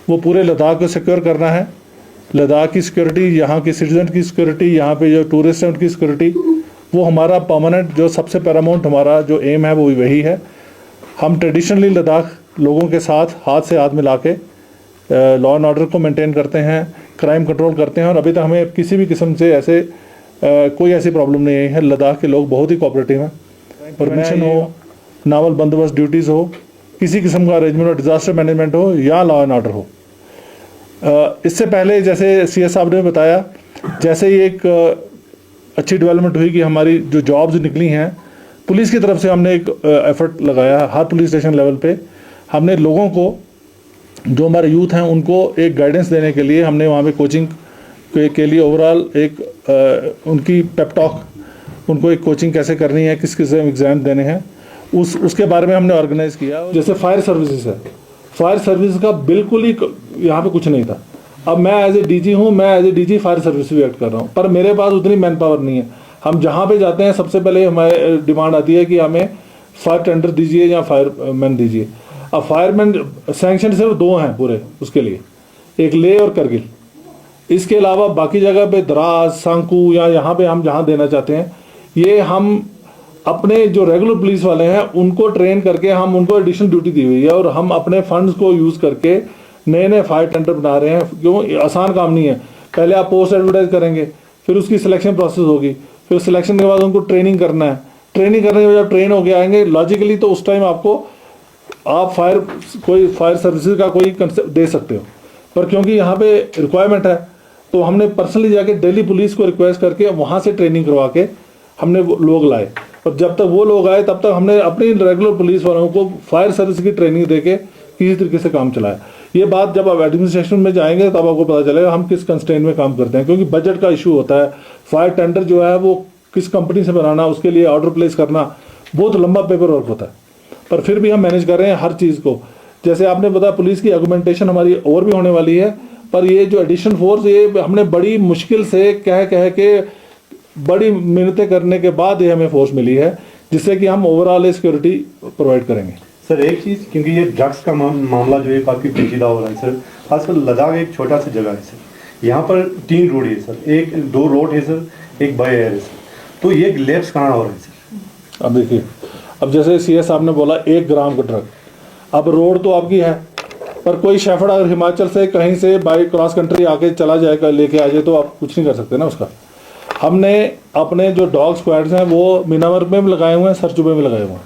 वो पूरे लद्दाख को सिक्योर करना है। लद्दाख की सिक्योरिटी, यहाँ की सिटीजन की सिक्योरिटी, यहाँ पे जो टूरिस्ट हैं उनकी सिक्योरिटी, वो हमारा परमानेंट जो सबसे पैरामाउंट हमारा जो एम है वो वही है। हम ट्रेडिशनली लद्दाख लोगों के साथ हाथ से हाथ मिला के लॉ एंड ऑर्डर को मेंटेन करते हैं, क्राइम कंट्रोल करते हैं, और अभी तक हमें किसी भी किस्म से ऐसे कोई ऐसी प्रॉब्लम नहीं आई है। लद्दाख के लोग बहुत ही कोऑपरेटिव हैं। प्रिवेंशन हो, नावल बंदोबस्त ड्यूटीज़ हो, किसी किस्म का अरेंजमेंट हो, डिज़ास्टर मैनेजमेंट हो या लॉ एंड ऑर्डर हो। इससे पहले जैसे सीएस साहब ने बताया, जैसे ही एक अच्छी डेवलपमेंट हुई कि हमारी जो जॉब्स निकली हैं, पुलिस की तरफ से हमने एक एफर्ट लगाया हर पुलिस स्टेशन लेवल पे। हमने लोगों को, जो हमारे यूथ हैं, उनको एक गाइडेंस देने के लिए हमने वहाँ पे कोचिंग के लिए ओवरऑल एक उनकी पेप टॉक, उनको एक कोचिंग कैसे करनी है, किस किस एग्ज़ाम देने हैं, उसके बारे में हमने ऑर्गेनाइज़ किया। जैसे फायर सर्विसेज है, फायर सर्विस का बिल्कुल ही यहाँ पे कुछ नहीं था। अब मैं एज ए डीजी हूँ, मैं as a DG fire service भी एक्ट कर रहा हूँ, पर मेरे पास उतनी मैन पावर नहीं है। हम जहाँ पे जाते हैं सबसे पहले हमारे डिमांड आती है कि हमें फायर टेंडर दीजिए या फायर मैन दीजिए। अब फायरमैन सैंक्शन सिर्फ 2 हैं पूरे उसके लिए, एक लेह और करगिल। इसके अलावा बाकी जगह पे द्रास, सांकू या यहाँ पे हम जहाँ देना चाहते हैं, ये हम अपने जो रेगुलर पुलिस वाले हैं उनको ट्रेन करके हम उनको एडिशनल ड्यूटी दी हुई है, और हम अपने फंड्स को यूज़ करके नए नए फायर टेंडर बना रहे हैं। क्यों? आसान काम नहीं है। पहले आप पोस्ट एडवर्टाइज करेंगे, फिर उसकी सिलेक्शन प्रोसेस होगी, फिर सिलेक्शन के बाद उनको ट्रेनिंग करना है। ट्रेनिंग करने के बाद जब ट्रेन होके आएंगे लॉजिकली, तो उस टाइम आपको आप कोई फायर सर्विसेज का कोई कंसेप्ट दे सकते हो। पर क्योंकि यहाँ पे रिक्वायरमेंट है, तो हमने पर्सनली जाके दिल्ली पुलिस को रिक्वेस्ट करके वहाँ से ट्रेनिंग करवा के हमने लोग लाए। और जब तक वो लोग आए तब तक हमने अपनी रेगुलर पुलिस वालों को फायर सर्विस की ट्रेनिंग देके किसी तरीके से काम चलाया। ये बात जब आप एडमिनिस्ट्रेशन में जाएंगे तब आपको पता चलेगा हम किस कंस्ट्रेंट में काम करते हैं, क्योंकि बजट का इशू होता है। फायर टेंडर जो है वो किस कंपनी से बनाना, उसके लिए ऑर्डर प्लेस करना बहुत लंबा पेपर वर्क होता है, पर फिर भी हम मैनेज कर रहे हैं हर चीज़ को। जैसे आपने बताया पुलिस की आर्गुमेंटेशन हमारी और भी होने वाली है, पर ये जो एडिशनल फोर्स ये हमने बड़ी मुश्किल से कह के बड़ी मिन्नतें करने के बाद ये हमें फोर्स मिली है, जिससे कि हम ओवरऑल सिक्योरिटी प्रोवाइड करेंगे। सर एक चीज़, क्योंकि ये ड्रग्स का मामला जो है काफ़ी पेचीदा हो रहा है सर, खासकर लद्दाख एक छोटा सा जगह है सर, यहाँ पर 3 रोड है सर, 2 रोड है सर, एक बाय एयर है सर, तो ये लैप्स कहाँ हो रहा है सर? अब देखिए, अब जैसे CS साहब ने बोला 1 ग्राम का ड्रग, अब रोड तो आपकी है, पर कोई शेफर्ड अगर हिमाचल से कहीं से बाई क्रॉस कंट्री आके चला जाएगा लेके आ जाए तो आप कुछ नहीं कर सकते ना उसका। हमने अपने जो डॉग स्क्वाड्स हैं वो मीनावर में भी लगाए हुए हैं, सरचुबे में लगाए हुए हैं,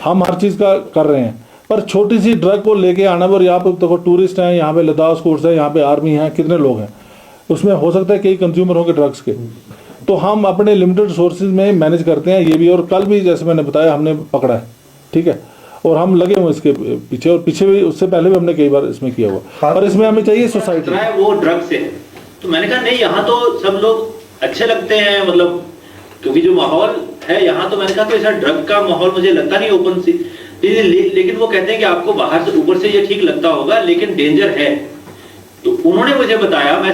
हम हर चीज़ का कर रहे हैं। पर छोटी सी ड्रग को लेके आना, पर यहाँ पे देखो टूरिस्ट हैं, यहाँ पे लद्दाख स्कूट्स हैं, यहाँ पे आर्मी है, कितने लोग हैं, उसमें हो सकता है कई कंज्यूमर होंगे ड्रग्स के, तो हम अपने लिमिटेड रिसोर्सेज में मैनेज करते हैं ये भी। और कल भी जैसे मैंने बताया हमने पकड़ा है, ठीक है, और हम लगे हुए इसके पीछे, और पीछे भी उससे पहले भी हमने कई बार इसमें किया हुआ, और इसमें हमें चाहिए सोसाइटी वो ड्रग से। तो मैंने कहा नहीं, यहाँ तो सब लोग अच्छे लगते हैं, मतलब क्योंकि जो माहौल है यहाँ, तो मैंने कहा तो ऐसा ड्रग का माहौल मुझे लगता नहीं ओपन सी, लेकिन वो कहते हैं कि आपको बाहर से ऊपर से ये ठीक लगता होगा लेकिन डेंजर है। तो उन्होंने मुझे बताया, मैं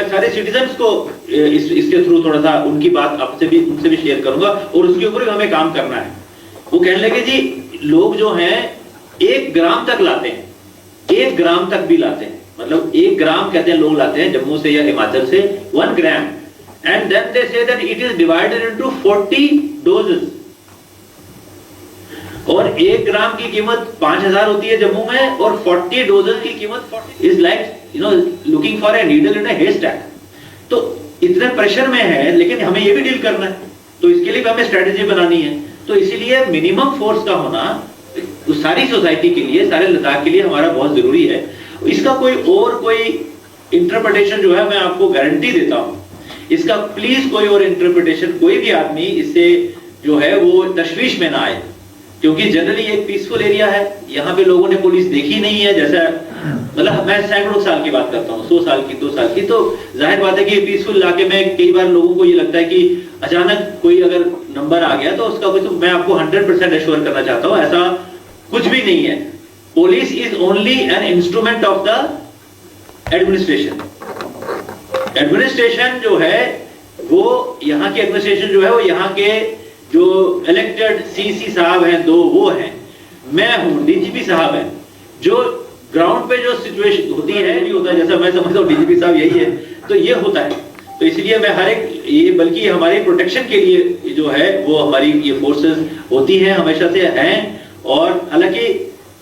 सारे सिटीजन्स को इसके थ्रू थोड़ा सा उनकी बात आपसे भी उनसे भी शेयर करूंगा, और उसके ऊपर भी हमें काम करना है। वो कहने लगे जी लोग जो हैं 1 ग्राम तक लाते हैं, 1 ग्राम तक भी लाते हैं, मतलब 1 ग्राम कहते हैं लोग लाते हैं जम्मू से या हिमाचल से 1 ग्राम, and then they say that it is divided into 40 doses, और 1 ग्राम की कीमत 5000 होती है जम्मू में, और 40 डोजेस की कीमत is like looking for a needle in a haystack। तो इतने प्रेशर में है, लेकिन हमें ये भी डील करना है, तो इसके लिए हमें स्ट्रेटेजी बनानी है। तो इसीलिए मिनिमम फोर्स का होना उस सारी सोसाइटी के लिए, सारे लद्दाख के लिए हमारा बहुत जरूरी है। इसका कोई इंटरप्रिटेशन जो है मैं आपको गारंटी देता हूं, इसका प्लीज कोई और इंटरप्रिटेशन कोई भी आदमी इससे जो है वो तशवीश में ना आए, क्योंकि जनरली एक पीसफुल एरिया है, यहाँ पे लोगों ने पुलिस देखी नहीं है। जैसा मतलब मैं सैकड़ों साल की बात करता हूँ, 100 साल की, 2 साल की, तो जाहिर बात है कि पीसफुल इलाके में कई बार लोगों को ये लगता है कि अचानक कोई अगर नंबर आ गया तो उसका कुछ, तो मैं आपको 100% एश्योर करना चाहता हूँ ऐसा कुछ भी नहीं है। Police is only an instrument of the administration. Administration जो है वो यहाँ की एडमिनिस्ट्रेशन जो है वो यहाँ के जो इलेक्टेड CC साहब हैं 2 वो हैं, मैं हूँ, DGP साहब हैं, जो ग्राउंड पे जो सिचुएशन होती है नहीं होता है, जैसा मैं समझता हूँ DGP साहब यही है, तो ये होता है। तो इसलिए मैं हर एक ये, बल्कि हमारे प्रोटेक्शन के लिए जो है वो हमारी ये फोर्सेस होती हैं, हमेशा से हैं। और हालांकि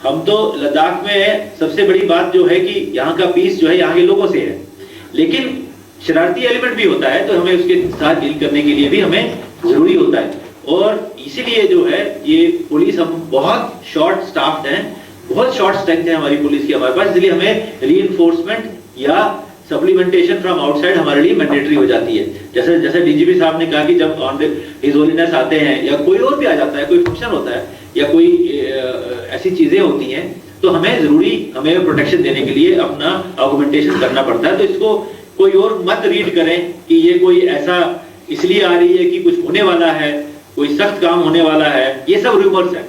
हम तो लद्दाख में सबसे बड़ी बात जो है कि यहाँ का पीस जो है यहाँ के लोगों से है, लेकिन शरारती एलिमेंट भी होता है, तो हमें उसके साथ डील करने के लिए भी हमें जरूरी होता है। और इसीलिए जो है ये पुलिस, हम बहुत शॉर्ट स्टाफ्ड हैं, बहुत शॉर्ट स्ट्रेंथ है हमारी पुलिस की हमारे पास, इसलिए हमें रीइंफोर्समेंट या सप्लीमेंटेशन फ्रॉम आउटसाइड हमारे लिए मैंडेटरी हो जाती है। जैसे DGP साहब ने कहा कि जब हिज होलीनेस आते हैं या कोई और भी आ जाता है, कोई फंक्शन होता है या कोई ऐसी चीजें होती हैं, तो हमें जरूरी हमें प्रोटेक्शन देने के लिए अपना आर्गुमेंटेशन करना पड़ता है। तो इसको कोई और मत रीड करें कि ये कोई ऐसा इसलिए आ रही है कि कुछ होने वाला है, कोई सख्त काम होने वाला है, ये सब रूमर्स है।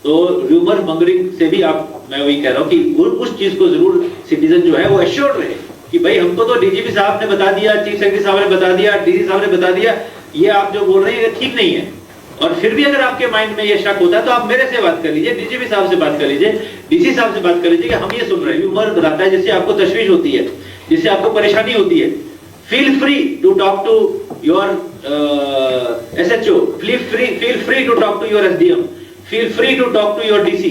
तो रूमर मंगरिंग से भी मैं वही कह रहा हूँ कि उस चीज को जरूर सिटीजन जो है वो एश्योर्ड रहे कि भाई हमको तो DGP साहब ने बता दिया, चीफ सेक्रेटरी साहब ने बता दिया, DC साहब ने बता दिया, ये आप जो बोल रहे हैं ये ठीक नहीं है। और फिर भी अगर आपके माइंड में ये शक होता है तो आप मेरे से बात कर लीजिए, DGP साहब से बात कर लीजिए, DC साहब से बात कर लीजिए कि हम ये सुन रहे हैं। रूमर बताता है जिससे आपको तशवीश होती है, जिससे आपको परेशानी होती है। Feel free to talk to your SHO, feel free to talk to your SDM, feel free to talk to your DC,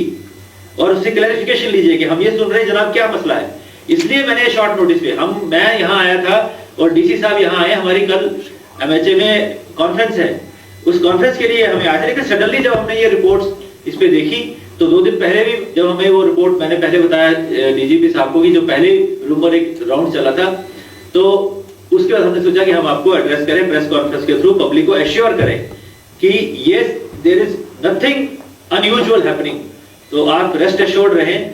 और उससे क्लैरिफिकेशन लीजिए कि हम ये सुन रहे हैं जनाब, क्या मसला है। इसलिए मैंने शॉर्ट नोटिस पे मैं यहाँ आया था और DC साहब यहाँ आए, हमारी कल MHA में कॉन्फ्रेंस है, उस कॉन्फ्रेंस के लिए हमें आए। लेकिन सडनली जब हमने ये रिपोर्ट्स इस पे देखी तो 2 दिन पहले भी जब हमें वो रिपोर्ट, मैंने पहले बताया DGP साहब को कि जो पहले रूमर एक राउंड चला था, तो उसके बाद हमने सोचा कि हम आपको एड्रेस करें प्रेस कॉन्फ्रेंस के थ्रू, पब्लिक को एश्योर करें कि ये there is nothing unusual happening. तो आप रेस्ट एश्योर्ड रहें,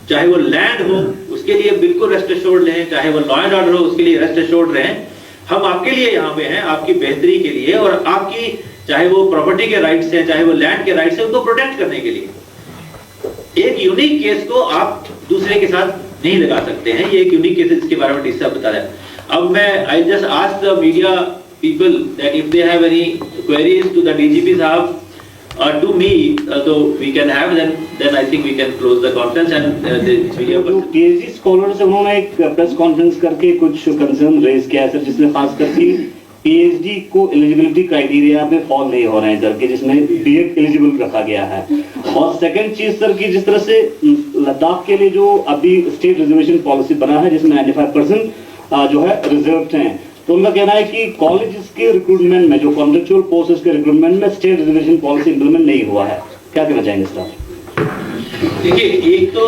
चाहे वो लैंड हो उसके लिए बिल्कुल रेस्ट एश्योर्ड रहें, चाहे वो लॉ एंड ऑर्डर हो उसके लिए रेस्ट एश्योर्ड रहें। हम आपके लिए यहाँ पे हैं, आपकी बेहतरी के लिए, और आपकी चाहे वो प्रॉपर्टी के राइट्स हैं, चाहे वो लैंड के राइट्स हैं, उनको प्रोटेक्ट करने के लिए। एक यूनिक केस को आप दूसरे के साथ नहीं लगा सकते हैं, ये एक यूनिक केस है जिसके बारे में डीसी साहब बता रहे हैं। अब मैं I just ask the media people that if they have any queries to the DGP साहब or to me, so we can have, then I think we can close the conference and the media जो PhD स्कॉलर से उन्होंने एक प्रेस कॉन्फ्रेंस करके कुछ कंसर्न रेज किया है सर, जिसमें खास करके PhD को एलिजिबिलिटी क्राइटेरिया में फॉल नहीं हो रहे हैं सर, कि जिसमें B.Ed एलिजिबल रखा गया है। और सेकंड चीज सर की जिस तरह से लद्दाख के लिए जो अभी स्टेट रिजर्वेशन पॉलिसी बना है जिसमें 95% जो है रिजर्व्ड हैं, तो उनका कहना है कि कॉलेज के रिक्रूटमेंट में जो कॉन्ट्रेक्चुअल पोस्ट्स के रिक्रूटमेंट में स्टेट रिजर्वेशन पॉलिसी इंप्लीमेंट नहीं हुआ है, क्या कहना चाहेंगे सर? देखिए, एक तो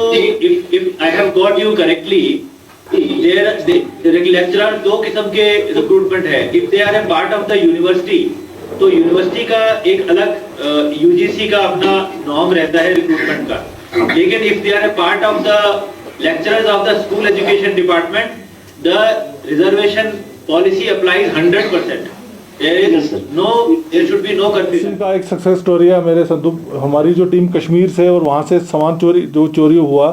if I have got you correctly, lecturer दो किस्म के रिक्रूटमेंट है। If they are a part of the university, तो यूनिवर्सिटी का एक अलग यूजीसी का अपना नॉर्म रहता है रिक्रूटमेंट का। लेकिन if they are a part of the lecturers of the school education department, the reservation policy applies 100%। There should be no confusion। का एक सक्सेस स्टोरी है मेरे संतु, हमारी जो टीम कश्मीर से और वहाँ से सामान चोरी हुआ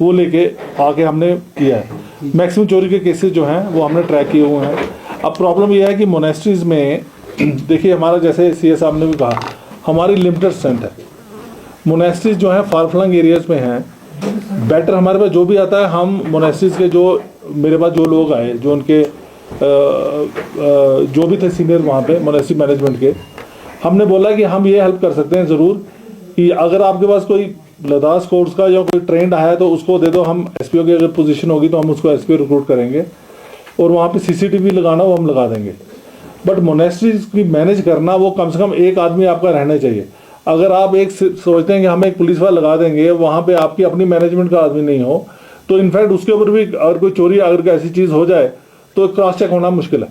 वो लेके आके हमने किया है। मैक्सिमम चोरी के केसेस जो हैं वो हमने ट्रैक किए हुए हैं। अब प्रॉब्लम ये है कि मोनेस्ट्रीज में देखिए, हमारा जैसे सीए साहब ने भी कहा, हमारी लिमिटेड स्ट्रेंथ है। मोनेस्ट्रीज जो हैं फार फ्लंग एरियाज में हैं। बेटर हमारे पास जो भी आता है, हम मोनेस्ट्रीज के जो मेरे पास जो लोग आए, जो उनके जो भी थे सीनियर वहाँ पे मोनेस्ट्री मैनेजमेंट के, हमने बोला कि हम ये हेल्प कर सकते हैं ज़रूर कि अगर आपके पास कोई लद्दाख कोर्स का या कोई ट्रेंड आया है तो उसको दे दो, हम एसपीओ की अगर पोजीशन होगी तो हम उसको एसपीओ रिक्रूट करेंगे और वहाँ पे सीसीटीवी लगाना वो हम लगा देंगे। बट मोनेस्ट्रीज की मैनेज करना वो कम से कम एक आदमी आपका रहना चाहिए। अगर आप एक सोचते हैं कि हम एक पुलिस वाला लगा देंगे, वहाँ पे आपकी अपनी मैनेजमेंट का आदमी नहीं हो, तो इनफैक्ट उसके ऊपर भी अगर कोई चोरी अगर ऐसी चीज़ हो जाए तो क्रॉस चेक होना मुश्किल है।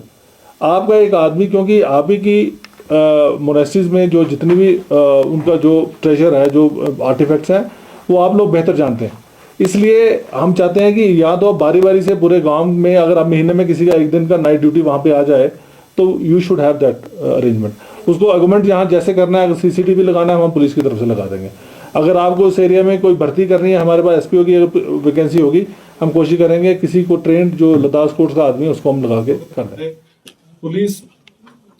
आपका एक आदमी, क्योंकि आप ही की मोनेस्ट्रीज में जो जितनी भी उनका जो ट्रेजर है, जो आर्टिफैक्ट्स हैं, वो आप लोग बेहतर जानते हैं। इसलिए हम चाहते हैं कि या तो बारी बारी से पूरे गांव में अगर आप महीने में किसी का एक दिन का नाइट ड्यूटी वहाँ पे आ जाए तो you should have that arrangement. उसको आर्गूमेंट यहाँ जैसे करना है, अगर सीसीटीवी लगाना है हम पुलिस की तरफ से लगा देंगे। अगर आपको उस एरिया में कोई भर्ती करनी है, हमारे पास एसपीओ की वैकेंसी होगी, हम कोशिश करेंगे किसी को ट्रेंड जो लद्दाख कोर्स का आदमी है उसको हम लगा के कर दें। पुलिस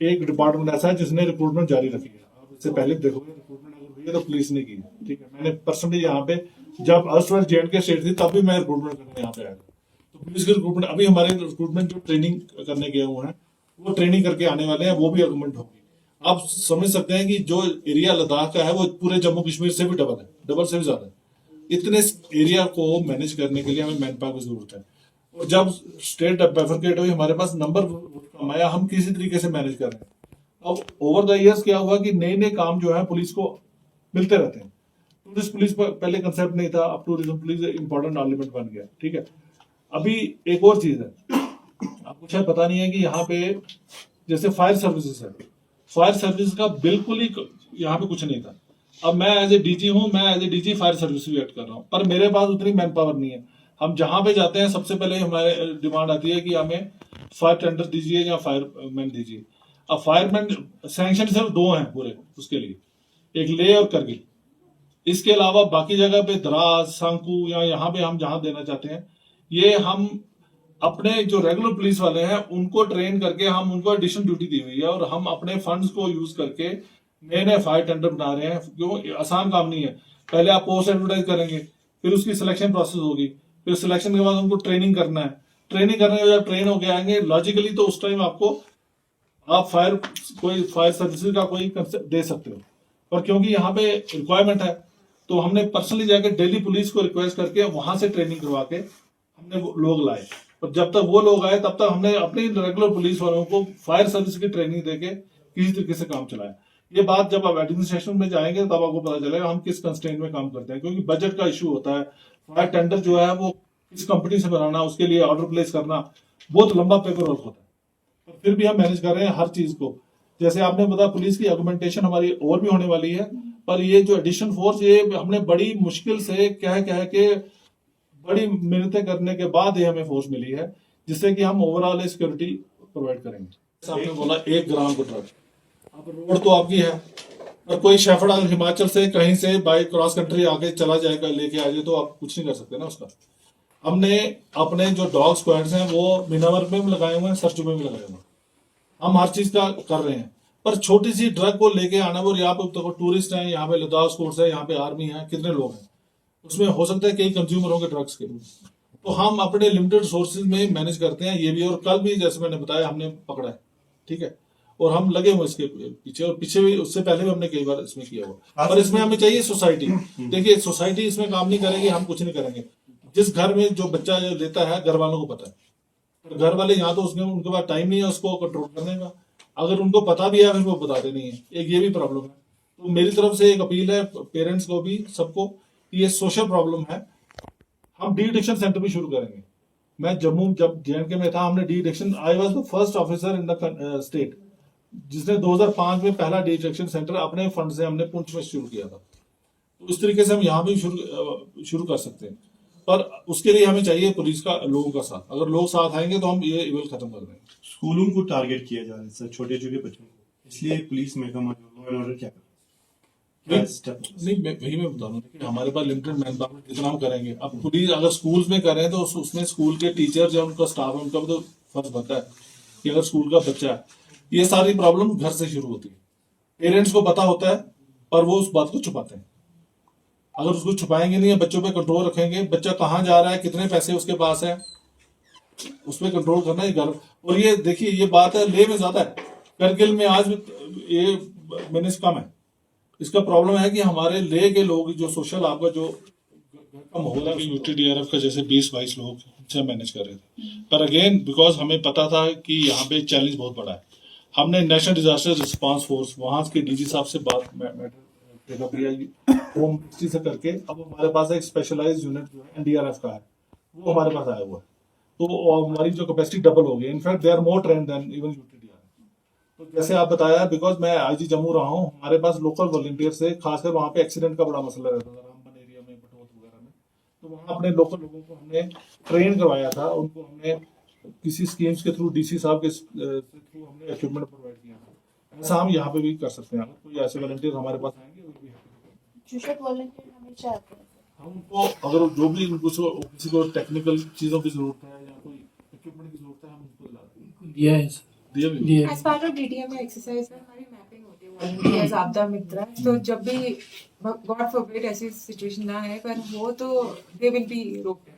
एक डिपार्टमेंट ऐसा है जिसने रिक्रूटमेंट जारी रखी है। आप इससे पहले देखोगे रिक्रूटमेंट अगर हुई है तो पुलिस ने की है, ठीक है। मैंने पर्सनली यहाँ पे जब अर्स्ट जेएंडके स्टेट थी तब भी मैं रिक्रूटमेंट करने यहाँ पे आया। तो पुलिस के रिक्रूटमेंट, अभी हमारे रिक्रूटमेंट जो ट्रेनिंग करने गए हुए हैं वो ट्रेनिंग करके आने वाले हैं, वो भी आर्गूमेंट होगी। आप समझ सकते हैं कि जो एरिया लद्दाख का है वो पूरे जम्मू कश्मीर से भी डबल है, डबल से भी ज्यादा है। इतने एरिया को मैनेज करने के लिए हमें मैन पावर की जरूरत है। और जब स्टेट बाइफरकेट हुई, हमारे पास नंबर कम आया, हम किसी तरीके से मैनेज कर रहे हैं। अब ओवर द इयर्स क्या हुआ कि नए नए काम जो है पुलिस को मिलते रहते हैं। टूरिस्ट पुलिस पहले कंसेप्ट नहीं था, अब टूरिज्म पुलिस इंपॉर्टेंट एलिमेंट बन गया, ठीक है। अभी एक और चीज है, आपको शायद पता नहीं है कि यहाँ पे जैसे फायर सर्विसेज है, फायर सर्विस का बिल्कुल ही यहाँ पे कुछ नहीं था। अब मैं एज ए डीजी हूँ, मैं as a DG fire service भी एक्ट कर रहा हूँ, पर मेरे पास उतनी मैन पावर नहीं है। हम जहां पे जाते हैं सबसे पहले हमारे डिमांड आती है कि हमें फायर टेंडर दीजिए या फायरमैन दीजिए। अब फायरमैन सैंक्शन सिर्फ 2 हैं पूरे उसके लिए, एक लेह और करगिल। इसके अलावा बाकी जगह पे द्रास, सांकू या यहाँ पे हम जहां देना चाहते हैं, ये हम अपने जो रेगुलर पुलिस वाले हैं उनको ट्रेन करके हम उनको एडिशनल ड्यूटी दी हुई है और हम अपने फंड्स को यूज करके नए नए फायर टेंडर बना रहे हैं। क्यों, आसान काम नहीं है। पहले आप पोस्ट एडवर्टाइज करेंगे, फिर उसकी सिलेक्शन प्रोसेस होगी, फिर सिलेक्शन के बाद उनको ट्रेनिंग करना है। ट्रेनिंग करने के बाद ट्रेन होके आएंगे लॉजिकली, तो उस टाइम आपको आप कोई फायर सर्विसेज का कोई कंसेप्ट दे सकते हो। और क्योंकि यहाँ पे रिक्वायरमेंट है तो हमने पर्सनली जाकर दिल्ली पुलिस को रिक्वेस्ट करके वहां से ट्रेनिंग करवा के हमने लोग लाए। और जब तक वो लोग आए तब तक हमने अपनी रेगुलर पुलिस वालों को फायर सर्विस की ट्रेनिंग देके किसी तरीके से काम चलाया। ये बात जब आप एडमिनिस्ट्रेशन में जाएंगे तब आपको पता चलेगा हम किस कंस्ट्रेंट में काम करते हैं, क्योंकि बजट का इश्यू होता है। फायर टेंडर जो है वो किस कंपनी से बनाना, उसके लिए ऑर्डर प्लेस करना बहुत लंबा पेपर वर्क होता है, पर फिर भी हम मैनेज कर रहे हैं हर चीज को। जैसे आपने बताया पुलिस की आर्गुमेंटेशन हमारी और भी होने वाली है, पर ये जो एडिशनल फोर्स ये हमने बड़ी मुश्किल से कह के बड़ी मिन्नतें करने के बाद ये हमें फोर्स मिली है, जिससे कि हम ओवरऑल सिक्योरिटी प्रोवाइड करेंगे। जैसे आपने बोला 1 ग्राम को ड्रग, अब रोड तो आपकी है, और कोई शेफर्ड अगर हिमाचल से कहीं से बाई क्रॉस कंट्री आके चला जाएगा लेके आ जाए तो आप कुछ नहीं कर सकते ना उसका। हमने अपने जो डॉग स्क्वाड्स हैं वो मीनावर में भी लगाए हुए हैं, सरचू में भी लगाए हुए हैं, हम हर चीज का कर रहे हैं। पर छोटी सी ड्रग को लेके आना, वो यहाँ पे तो टूरिस्ट हैं, यहाँ पे लद्दाख स्पोर्ट्स है, यहाँ पे आर्मी है, कितने लोग हैं, उसमें हो सकता है कई कंज्यूमर होंगे ड्रग्स के, तो हम अपने लिमिटेड सोर्सेज में मैनेज करते हैं ये भी। और कल भी जैसे मैंने बताया हमने पकड़ा है, ठीक है, और हम लगे हुए इसके पीछे, और पीछे भी उससे पहले भी हमने कई बार इसमें किया हुआ। पर इसमें हमें चाहिए सोसाइटी। देखिए सोसाइटी इसमें काम नहीं करेगी, हम कुछ नहीं करेंगे। जिस घर में जो बच्चा लेता है घर वालों को पता है, पर घर वाले यहाँ तो उसमें उनके पास टाइम नहीं है उसको कंट्रोल करने का, अगर उनको पता भी है फिर वो बताते नहीं है, एक ये भी प्रॉब्लम है। तो मेरी तरफ से एक अपील है पेरेंट्स को भी, सबको, ये सोशल प्रॉब्लम है। हम डी एडिक्शन सेंटर भी शुरू करेंगे। मैं जम्मू जब JNK में था, हमने de addiction, I was the first officer in the state जिसने 2005 में पहला डी एडिक्शन सेंटर अपने फंड से हमने पुंछ में शुरू किया था। तो इस तरीके से हम यहाँ भी शुरू कर सकते हैं, पर उसके लिए हमें चाहिए पुलिस का, लोगों का साथ। अगर लोग साथ आएंगे तो हम ये इवेल खत्म कर देंगे। स्कूलों को टारगेट किया जा रहा है सर, छोटे छोटे बच्चों को, इसलिए पुलिस महकमा लॉ एंड ऑर्डर क्या कर नहीं, वही मैं बता रहा हूँ कि हमारे पास लिमिटेड मैन पावर, जितना हम करेंगे। अब पुलिस अगर स्कूल्स में कर रहे हैं तो उसमें स्कूल के टीचर या उनका स्टाफ है, उनका भी तो फर्ज बनता है कि अगर स्कूल का बच्चा है, ये सारी प्रॉब्लम घर से शुरू होती है। पेरेंट्स को पता होता है पर वो उस बात को छुपाते हैं। अगर उसको छुपाएंगे नहीं, बच्चों पे कंट्रोल रखेंगे, बच्चा कहाँ जा रहा है, कितने पैसे उसके पास है, उस पर कंट्रोल करना ही घर। और ये देखिए ये बात है, ले में ज्यादा है, करगिल में आज ये मैनेज कम है। इसका प्रॉब्लम है कि हमारे ले के लोग जो सोशल आपका जो का माहौल है, UTDRF का जैसे 20-22 लोग से मैनेज कर रहे थे। पर अगेन बिकॉज हमें पता था कि यहाँ पे चैलेंज बहुत बड़ा है, हमने नेशनल डिजास्टर रिस्पांस फोर्स वहां के DG साहब से बात वो मिनिस्ट्री से करके, अब हमारे पास एक स्पेशलाइज्ड यूनिट जो है NDRF का है, वो हमारे पास आया हुआ है। तो हमारी जो कैपेसिटी डबल हो गई, in fact they are more trained than even UTDRF। तो जैसे आप बताया, बिकॉज मैं IG जम्मू रहा हूँ, हमारे पास लोकल वॉलंटियर से, खासकर वहाँ पे एक्सीडेंट का बड़ा मसला रहता था रामबन एरिया में, बटोत वगैरह में, तो वहाँ अपने लोकल लोगों को हमने ट्रेन करवाया था, उनको हमने किसी स्कीम्स के थ्रू DC साहब के थ्रू हमने इक्विपमेंट प्रोवाइड किया था। ऐसा हम यहाँ पे भी कर सकते हैं। अगर कोई ऐसे वॉलंटियर हमारे पास आएंगे वो भी वॉलंटियर हमेशा आते हैं। हम उनको, अगर जो भी किसी को टेक्निकल चीजों की जरूरत है या कोई इक्विपमेंट की जरूरत है, हम उनको दिलाते हैं। दिया है सर, दिया भी है। As part of DDM exercise में हमारी मैपिंग होती है वॉलंटियर्स आपदा मित्र, तो जब भी गॉड फॉरबिड ऐसी सिचुएशन ना है पर वो तो दे विल बी रोक्ड।